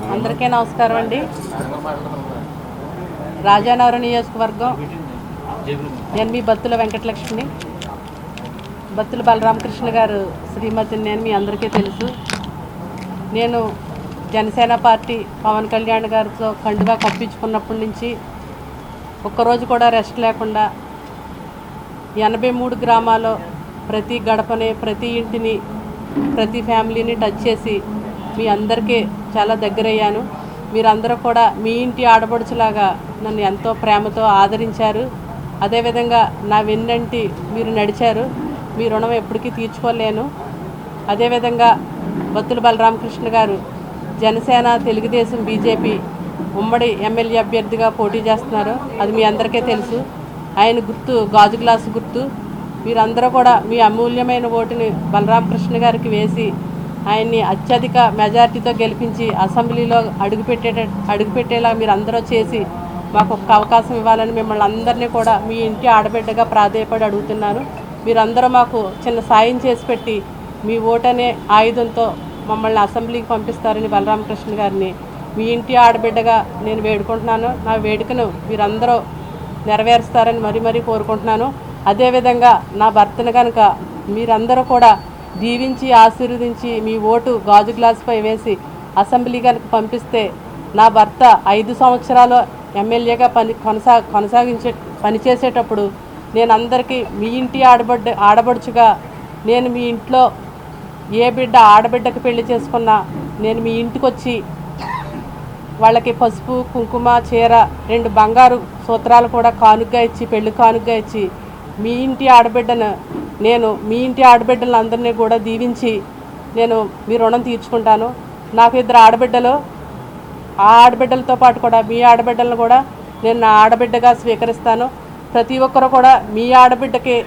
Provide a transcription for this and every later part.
అందరికీ నమస్కారం అండి. రాజానగరం నియోజకవర్గం నేను మీ బత్తుల వెంకటలక్ష్మిని. బత్తుల బలరామకృష్ణ గారు శ్రీమతిని నేను మీ అందరికీ తెలుసు. నేను జనసేన పార్టీ పవన్ కళ్యాణ్ గారితో కండుగా కప్పించుకున్నప్పటి నుంచి ఒక్కరోజు కూడా రెస్ట్ లేకుండా 83 గ్రామాల్లో ప్రతి గడపని, ప్రతి ఇంటిని, ప్రతి ఫ్యామిలీని టచ్ చేసి మీ అందరికీ చాలా దగ్గరయ్యాను. మీరందరూ కూడా మీ ఇంటి ఆడపడుచులాగా నన్ను ఎంతో ప్రేమతో ఆదరించారు. అదేవిధంగా నా వెన్నంటి మీరు నడిచారు. మీ రుణం ఎప్పటికీ తీర్చుకోలేను. అదేవిధంగా బత్తుల బలరామకృష్ణ గారు జనసేన, తెలుగుదేశం, బీజేపీ ఉమ్మడి ఎమ్మెల్యే అభ్యర్థిగా పోటీ చేస్తున్నారు. అది మీ అందరికీ తెలుసు. ఆయన గుర్తు గాజు గ్లాసు గుర్తు. మీరందరూ కూడా మీ అమూల్యమైన ఓటుని బలరామకృష్ణ గారికి వేసి ఆయన్ని అత్యధిక మెజార్టీతో గెలిపించి అసెంబ్లీలో అడుగుపెట్టేలా మీరు అందరూ చేసి మాకు ఒక అవకాశం ఇవ్వాలని మిమ్మల్ని అందరినీ కూడా మీ ఇంటి ఆడబిడ్డగా ప్రాధేయపడి అడుగుతున్నాను. మీరందరూ మాకు చిన్న సాయం చేసి పెట్టి మీ ఓటనే ఆయుధంతో మమ్మల్ని అసెంబ్లీకి పంపిస్తారని బలరామకృష్ణ గారిని మీ ఇంటి ఆడబిడ్డగా నేను వేడుకుంటున్నాను. నా వేడుకను మీరందరూ నెరవేరుస్తారని మరీ కోరుకుంటున్నాను. అదేవిధంగా నా భర్తను కనుక మీరందరూ కూడా దీవించి ఆశీర్వదించి మీ ఓటు గాజు గ్లాసుపై వేసి అసెంబ్లీ కనుక పంపిస్తే నా భర్త 5 సంవత్సరాలు ఎమ్మెల్యేగా పనిచేసేటప్పుడు నేను అందరికీ మీ ఇంటి ఆడబడుచుగా నేను మీ ఇంట్లో ఏ బిడ్డ ఆడబిడ్డకి పెళ్లి చేసుకున్నా నేను మీ ఇంటికి వచ్చి వాళ్ళకి పసుపు, కుంకుమ, చీర, 2 బంగారు సూత్రాలు కూడా కానుగ్గా ఇచ్చి, పెళ్లి కానుగ్గా ఇచ్చి మీ ఇంటి ఆడబిడ్డను నేను మీ ఇంటి ఆడబిడ్డలను అందరినీ కూడా దీవించి నేను మీ రుణం తీర్చుకుంటాను. నాకు 2 ఆడబిడ్డలు. ఆ ఆడబిడ్డలతో పాటు కూడా మీ ఆడబిడ్డలను కూడా నేను నా ఆడబిడ్డగా స్వీకరిస్తాను. ప్రతి ఒక్కరు కూడా మీ ఆడబిడ్డకి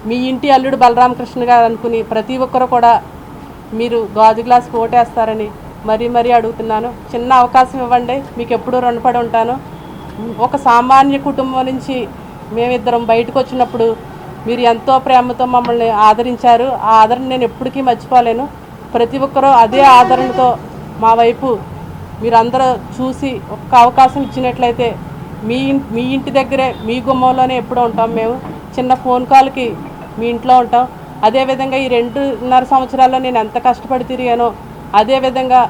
మీ ఇంటి అల్లుడు బలరామకృష్ణ గారు అనుకుని ప్రతి ఒక్కరు కూడా మీరు గాజు గ్లాస్ ఓటేస్తారని మరీ అడుగుతున్నాను. చిన్న అవకాశం ఇవ్వండి, మీకు ఎప్పుడూ రుణపడి ఉంటాను. ఒక సామాన్య కుటుంబం నుంచి మేమిద్దరం బయటకు వచ్చినప్పుడు మీరు ఎంతో ప్రేమతో మమ్మల్ని ఆదరించారు. ఆ ఆదరణ నేను ఎప్పటికీ మర్చిపోలేను. ప్రతి ఒక్కరూ అదే ఆదరణతో మా వైపు మీరందరూ చూసి ఒక్క అవకాశం ఇచ్చినట్లయితే మీ ఇంటి దగ్గరే, మీ గుమ్మంలోనే ఎప్పుడూ ఉంటాం. మేము చిన్న ఫోన్ కాల్కి మీ ఇంట్లో ఉంటాం. అదేవిధంగా ఈ 2.5 సంవత్సరాల్లో నేను ఎంత కష్టపడి తిరిగానో అదేవిధంగా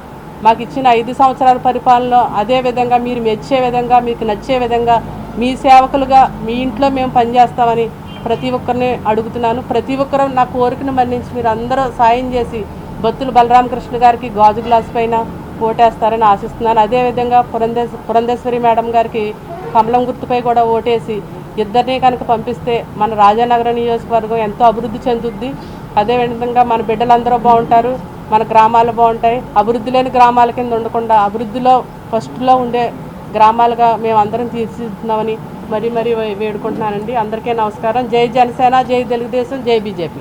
మాకు ఇచ్చిన 5 సంవత్సరాల పరిపాలనలో అదేవిధంగా మీరు మెచ్చే విధంగా, మీకు నచ్చే విధంగా మీ సేవకులుగా మీ ఇంట్లో మేము పనిచేస్తామని ప్రతి ఒక్కరిని అడుగుతున్నాను. ప్రతి ఒక్కరూ నా కోరికను మన్నించి మీరు అందరూ సాయం చేసి బత్తుల బలరామకృష్ణ గారికి గాజు గ్లాస్ పైన ఓటేస్తారని ఆశిస్తున్నాను. అదేవిధంగా పురంధేశ్వరి మేడం గారికి కమలం గుర్తుపై కూడా ఓటేసి ఇద్దరినీ కనుక పంపిస్తే మన రాజానగరం నియోజకవర్గం ఎంతో అభివృద్ధి చెందుద్ది. అదేవిధంగా మన బిడ్డలందరూ బాగుంటారు, మన గ్రామాలు బాగుంటాయి. అభివృద్ధి లేని గ్రామాల కింద ఉండకుండా అభివృద్ధిలో ఫస్ట్లో ఉండే గ్రామాలుగా మేము అందరం తీర్చిదిద్దుతున్నామని మరీ వేడుకుంటున్నానండి. అందరికీ నమస్కారం. జై జనసేన, జై తెలుగుదేశం, జై బీజేపీ.